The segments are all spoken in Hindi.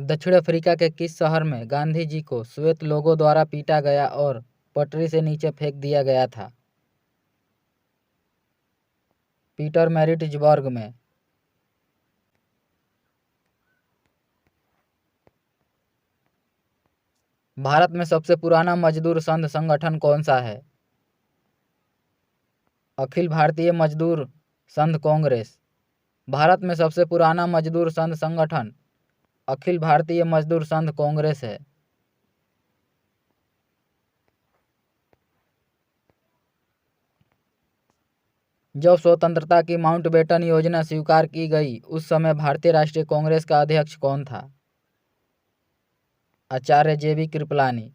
दक्षिण अफ्रीका के किस शहर में गांधी जी को श्वेत लोगों द्वारा पीटा गया और पटरी से नीचे फेंक दिया गया था? पीटरमैरिट्जबर्ग में। भारत में सबसे पुराना मजदूर संघ संगठन कौन सा है? अखिल भारतीय मजदूर संघ कांग्रेस। भारत में सबसे पुराना मजदूर संघ संगठन अखिल भारतीय मजदूर संघ कांग्रेस है। जब स्वतंत्रता की माउंटबेटन योजना स्वीकार की गई उस समय भारतीय राष्ट्रीय कांग्रेस का अध्यक्ष कौन था? आचार्य JB कृपलानी।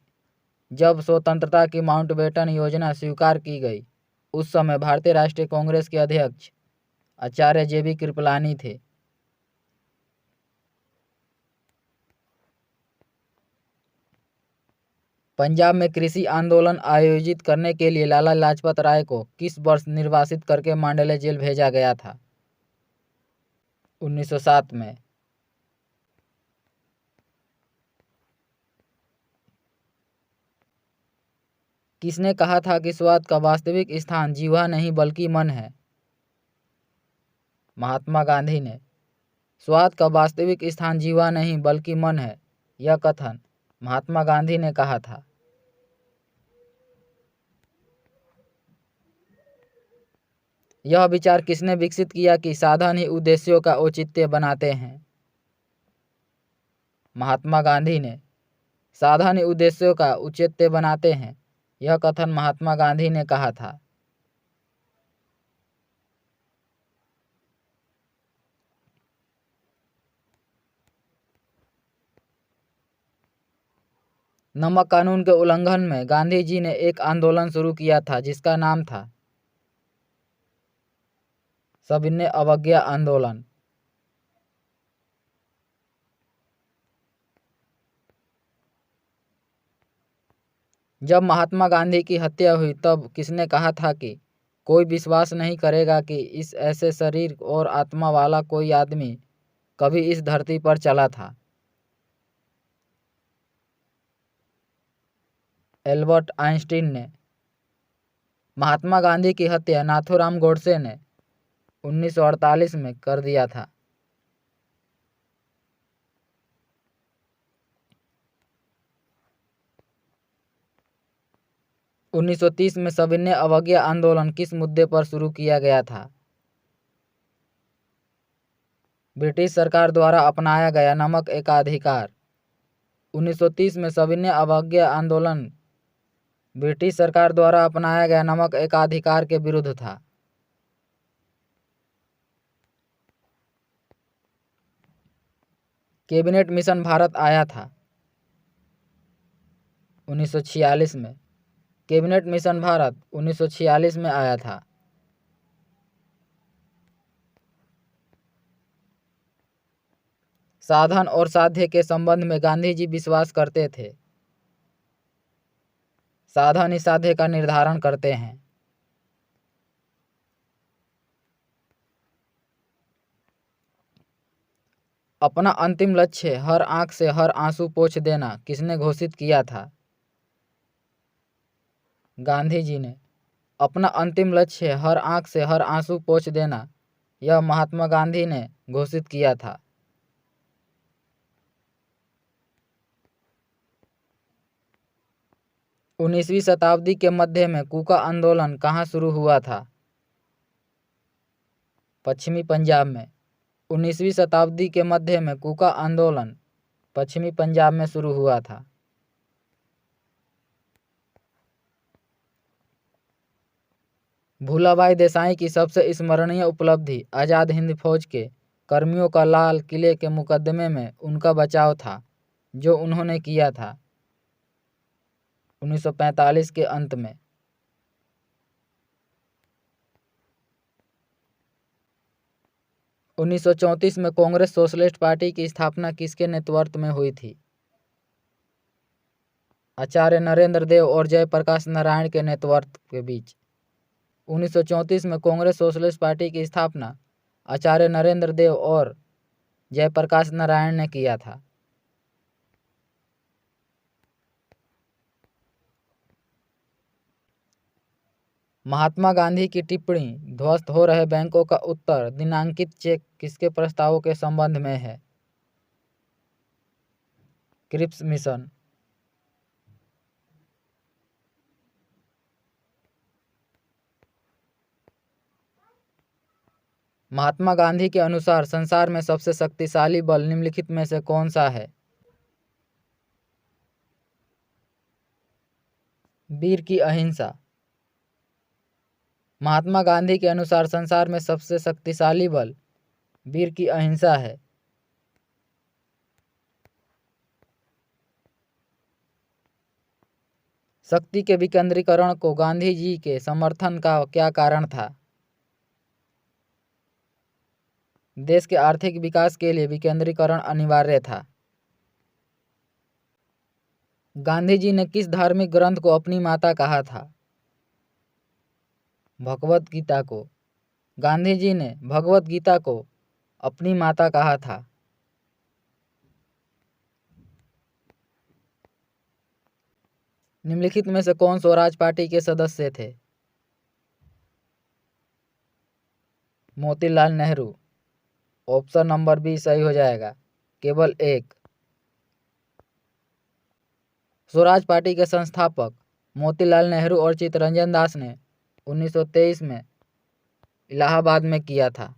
जब स्वतंत्रता की माउंटबेटन योजना स्वीकार की गई उस समय भारतीय राष्ट्रीय कांग्रेस के अध्यक्ष आचार्य JB कृपलानी थे। पंजाब में कृषि आंदोलन आयोजित करने के लिए लाला लाजपत राय को किस वर्ष निर्वासित करके मांडले जेल भेजा गया था? 1907 में। किसने कहा था कि स्वाद का वास्तविक स्थान जीवा नहीं बल्कि मन है? महात्मा गांधी ने। स्वाद का वास्तविक स्थान जीवा नहीं बल्कि मन है, यह कथन महात्मा गांधी ने कहा था। यह विचार किसने विकसित किया कि साधन ही उद्देश्यों का औचित्य बनाते हैं? महात्मा गांधी ने। साधन ही उद्देश्यों का औचित्य बनाते हैं, यह कथन महात्मा गांधी ने कहा था। नमक कानून के उल्लंघन में गांधी जी ने एक आंदोलन शुरू किया था जिसका नाम था सविनय अवज्ञा आंदोलन। जब महात्मा गांधी की हत्या हुई तब किसने कहा था कि कोई विश्वास नहीं करेगा कि इस ऐसे शरीर और आत्मा वाला कोई आदमी कभी इस धरती पर चला था? एल्बर्ट आइंस्टीन ने। महात्मा गांधी की हत्या नाथूराम गोडसे ने 1948 में कर दिया था। – 1930 में सविनय अवज्ञा आंदोलन किस मुद्दे पर शुरू किया गया था? ब्रिटिश सरकार द्वारा अपनाया गया नमक एकाधिकार। 1930 में सविनय अवज्ञा आंदोलन ब्रिटिश सरकार द्वारा अपनाया गया नमक एकाधिकार के विरुद्ध था। कैबिनेट मिशन भारत आया था 1946 में। कैबिनेट मिशन भारत 1946 में आया था। साधन और साध्य के संबंध में गांधी जी विश्वास करते थे। साधन ही साध्य का निर्धारण करते हैं। अपना अंतिम लक्ष्य हर आंख से हर आंसू पोंछ देना किसने घोषित किया था? गांधी जी ने। अपना अंतिम लक्ष्य हर आंख से हर आंसू पोंछ देना, यह महात्मा गांधी ने घोषित किया था। उन्नीसवीं शताब्दी के मध्य में कूका आंदोलन कहाँ शुरू हुआ था? पश्चिमी पंजाब में। 19वीं शताब्दी के मध्य में कूका आंदोलन पश्चिमी पंजाब में शुरू हुआ था। भूलाभाई देसाई की सबसे स्मरणीय उपलब्धि आज़ाद हिंद फौज के कर्मियों का लाल किले के मुकदमे में उनका बचाव था, जो उन्होंने किया था 1945 के अंत में। – 1934 में कांग्रेस सोशलिस्ट पार्टी की स्थापना किसके नेतृत्व में हुई थी? आचार्य नरेंद्र देव और जयप्रकाश नारायण के नेतृत्व के बीच। 1934 में कांग्रेस सोशलिस्ट पार्टी की स्थापना आचार्य नरेंद्र देव और जयप्रकाश नारायण ने किया था। महात्मा गांधी की टिप्पणी ध्वस्त हो रहे बैंकों का उत्तर दिनांकित चेक किसके प्रस्तावों के संबंध में है? Cripps mission. महात्मा गांधी के अनुसार संसार में सबसे शक्तिशाली बल निम्नलिखित में से कौन सा है? वीर की अहिंसा। महात्मा गांधी के अनुसार संसार में सबसे शक्तिशाली बल वीर की अहिंसा है। शक्ति के विकेंद्रीकरण को गांधी जी के समर्थन का क्या कारण था? देश के आर्थिक विकास के लिए विकेंद्रीकरण अनिवार्य था। गांधी जी ने किस धार्मिक ग्रंथ को अपनी माता कहा था? भगवत गीता को। गांधी जी ने भगवत गीता को अपनी माता कहा था। निम्नलिखित में से कौन स्वराज पार्टी के सदस्य थे? Motilal Nehru. Option number B सही हो जाएगा, केवल एक। स्वराज पार्टी के संस्थापक मोतीलाल नेहरू और चित्तरंजन दास ने 1923 में इलाहाबाद में किया था।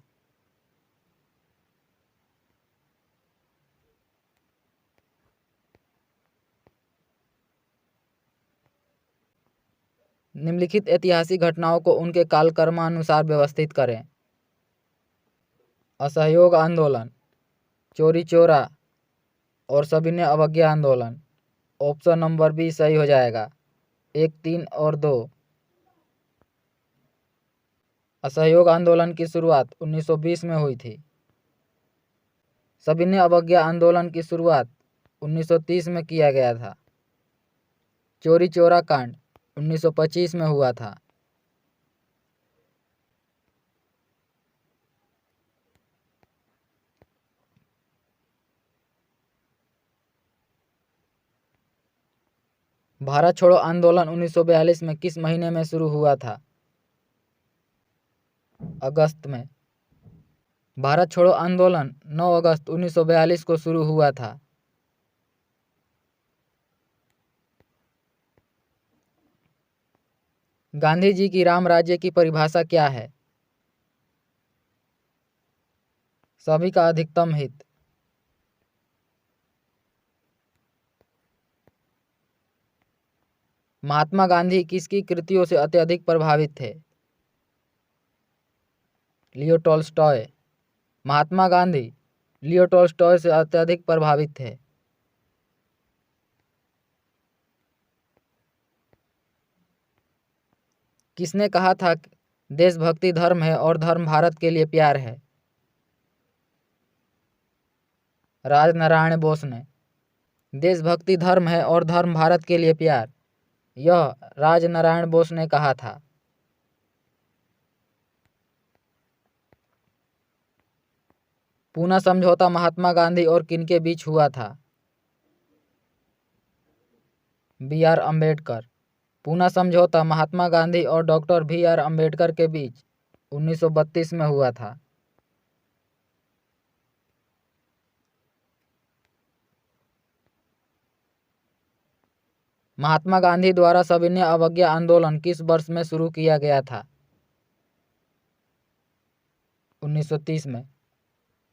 निम्नलिखित ऐतिहासिक घटनाओं को उनके कालक्रमानुसार व्यवस्थित करें। असहयोग आंदोलन, चौरी चौरा और सविनय अवज्ञा आंदोलन। ऑप्शन नंबर बी सही हो जाएगा, 1, 3 और 2। असहयोग आंदोलन की शुरुआत 1920 में हुई थी। सविनय अवज्ञा आंदोलन की शुरुआत 1930 में किया गया था। चौरी चौरा कांड 1925 में हुआ था। भारत छोड़ो आंदोलन 1942 में किस महीने में शुरू हुआ था? अगस्त में। भारत छोड़ो आंदोलन 9 अगस्त 1942 को शुरू हुआ था। गांधी जी की राम राज्य की परिभाषा क्या है? सभी का अधिकतम हित। महात्मा गांधी किसकी कृतियों से अत्यधिक प्रभावित थे? Leo Tolstoy. Mahatma Gandhi Leo Tolstoy से अत्यधिक प्रभावित थे। किसने कहा था कि देशभक्ति धर्म है और धर्म भारत के लिए प्यार है? राजनारायण बोस ने। देशभक्ति धर्म है और धर्म भारत के लिए प्यार, यह राजनारायण बोस ने कहा था। पूना समझौता महात्मा गांधी और किनके बीच हुआ था? बी.आर. अम्बेडकर। पूना समझौता महात्मा गांधी और डॉक्टर बी.आर. अम्बेडकर के बीच 1932 में हुआ था। महात्मा गांधी द्वारा सविनय अवज्ञा आंदोलन किस वर्ष में शुरू किया गया था? 1930 में।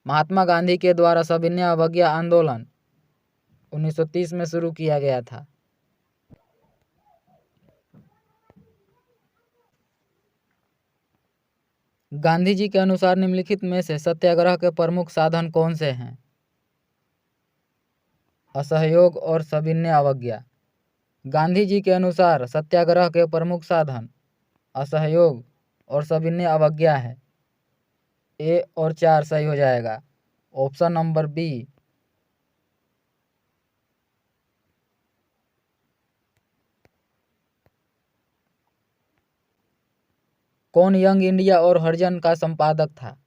महात्मा गांधी के द्वारा सविनय अवज्ञा आंदोलन 1930 में शुरू किया गया था। गांधी जी के अनुसार निम्नलिखित में से सत्याग्रह के प्रमुख साधन कौन से हैं? असहयोग और सविनय अवज्ञा। गांधी जी के अनुसार सत्याग्रह के प्रमुख साधन असहयोग और सविनय अवज्ञा है। ए और 4 सही हो जाएगा, ऑप्शन नंबर बी। कौन यंग इंडिया और हरिजन का संपादक था?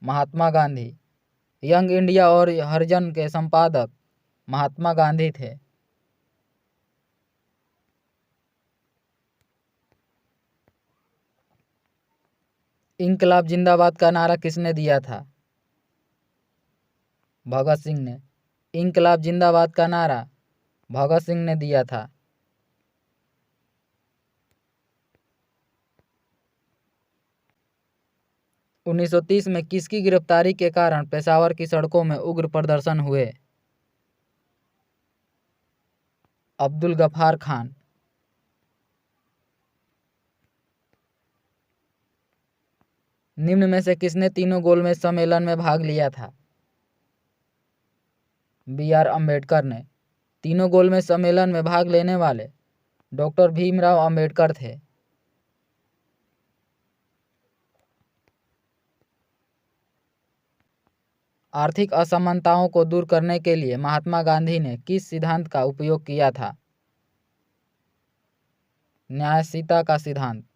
महात्मा गांधी। यंग इंडिया और हरिजन के संपादक महात्मा गांधी थे। इंकलाब जिंदाबाद का नारा किसने दिया था? भगत सिंह ने। इंकलाब जिंदाबाद का नारा भगत सिंह ने दिया था। - 1930 में किसकी गिरफ्तारी के कारण पेशावर की सड़कों में उग्र प्रदर्शन हुए? अब्दुल गफ्फार खान। निम्न में से किसने तीनों गोलमेज सम्मेलन में भाग लिया था? बी.आर. अम्बेडकर ने। तीनों गोलमेज सम्मेलन में भाग लेने वाले डॉक्टर भीमराव अम्बेडकर थे। आर्थिक असमानताओं को दूर करने के लिए महात्मा गांधी ने किस सिद्धांत का उपयोग किया था? न्यायशीलता का सिद्धांत। -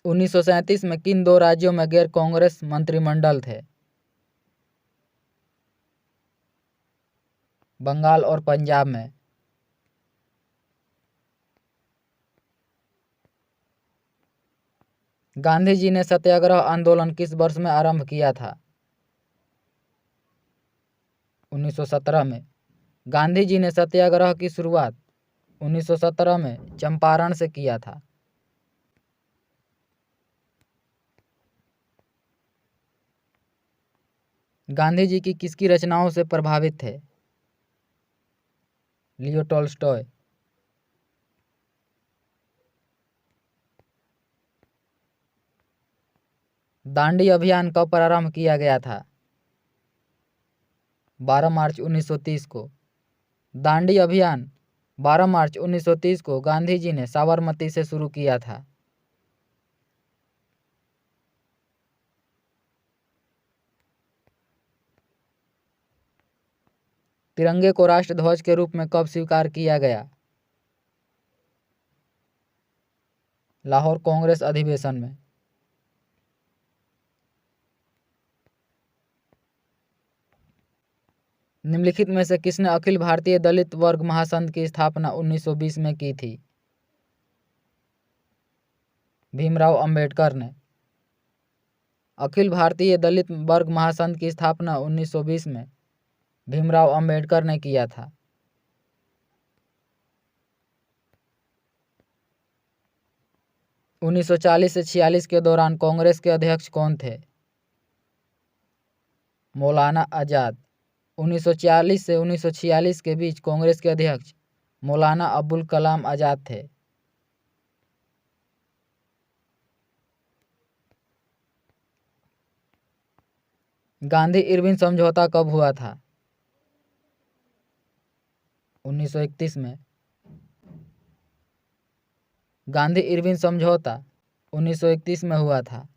1937 में किन दो राज्यों में गैर कांग्रेस मंत्रिमंडल थे? बंगाल और पंजाब में। गांधी जी ने सत्याग्रह आंदोलन किस वर्ष में आरंभ किया था? 1917 में। गांधी जी ने सत्याग्रह की शुरुआत 1917 में चंपारण से किया था। गांधी जी की किसकी रचनाओं से प्रभावित थे? Leo Tolstoy. दांडी अभियान कब प्रारंभ किया गया था? 12 मार्च 1930 को। दांडी अभियान 12 मार्च 1930 को गांधी जी ने साबरमती से शुरू किया था। तिरंगे को राष्ट्रध्वज के रूप में कब स्वीकार किया गया? लाहौर कांग्रेस अधिवेशन में। निम्नलिखित में से किसने अखिल भारतीय दलित वर्ग महासंघ की स्थापना 1920 में की थी? भीमराव अंबेडकर ने। अखिल भारतीय दलित वर्ग महासंघ की स्थापना 1920 में भीमराव अंबेडकर ने किया था। - 1940 से 46 के दौरान कांग्रेस के अध्यक्ष कौन थे? मौलाना आजाद। 1940 से 1946 के बीच कांग्रेस के अध्यक्ष मौलाना अबुल कलाम आजाद थे। गांधी इरविन समझौता कब हुआ था? 1931 में। गांधी इरविन समझौता 1931 में हुआ था।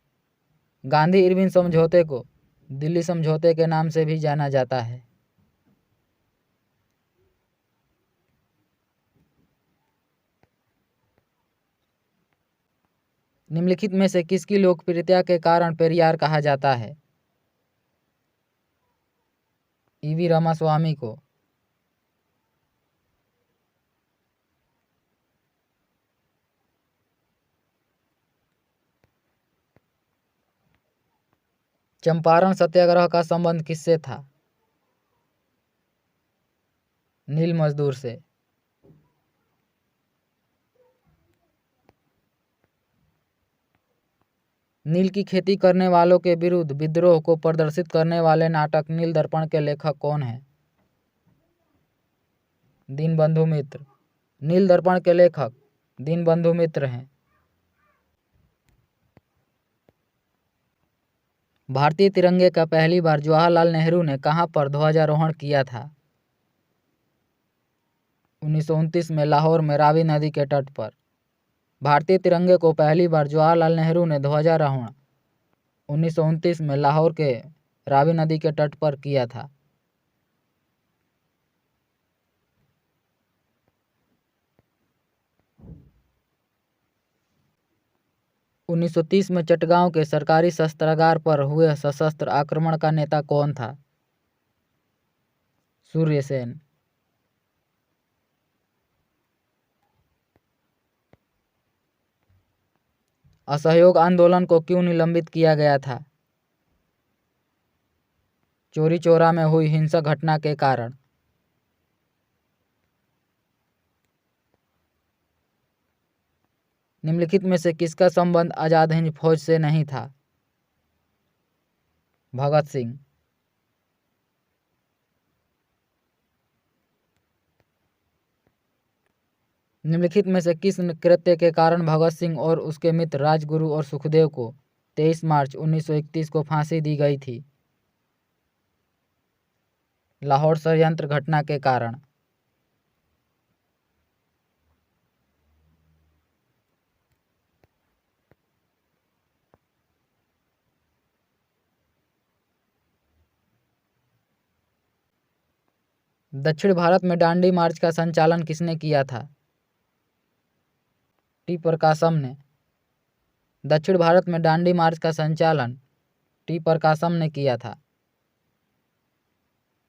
गांधी इरविन समझौते को दिल्ली समझौते के नाम से भी जाना जाता है। निम्नलिखित में से किसकी लोकप्रियता के कारण पेरियार कहा जाता है? ईवी रामास्वामी को। चंपारण सत्याग्रह का संबंध किससे था? नील मजदूर से। नील की खेती करने वालों के विरुद्ध विद्रोह को प्रदर्शित करने वाले नाटक नील दर्पण के लेखक कौन हैं? दीनबंधु मित्र। नील दर्पण के लेखक दीनबंधु मित्र हैं। भारतीय तिरंगे का पहली बार जवाहरलाल नेहरू ने कहां पर ध्वजारोहण किया था? 1929 में लाहौर में रावी नदी के तट पर। भारतीय तिरंगे को पहली बार जवाहरलाल नेहरू ने ध्वजारोहण 1929 में लाहौर के रावी नदी के तट पर किया था। - 1930 में चटगांव के सरकारी शस्त्रागार पर हुए सशस्त्र आक्रमण का नेता कौन था? सूर्य सेन। असहयोग आंदोलन को क्यों निलंबित किया गया था? चौरी चौरा में हुई हिंसक घटना के कारण। निम्नलिखित में से किसका संबंध आजाद हिंद फौज से नहीं था? भगत सिंह। निम्नलिखित में से किस कृत्य के कारण भगत सिंह और उसके मित्र राजगुरु और सुखदेव को 23 मार्च 1931 को फांसी दी गई थी? लाहौर षड्यंत्र घटना के कारण। दक्षिण भारत में डांडी मार्च का संचालन किसने किया था? टी प्रकाशम ने। दक्षिण भारत में डांडी मार्च का संचालन टी प्रकाशम ने किया था।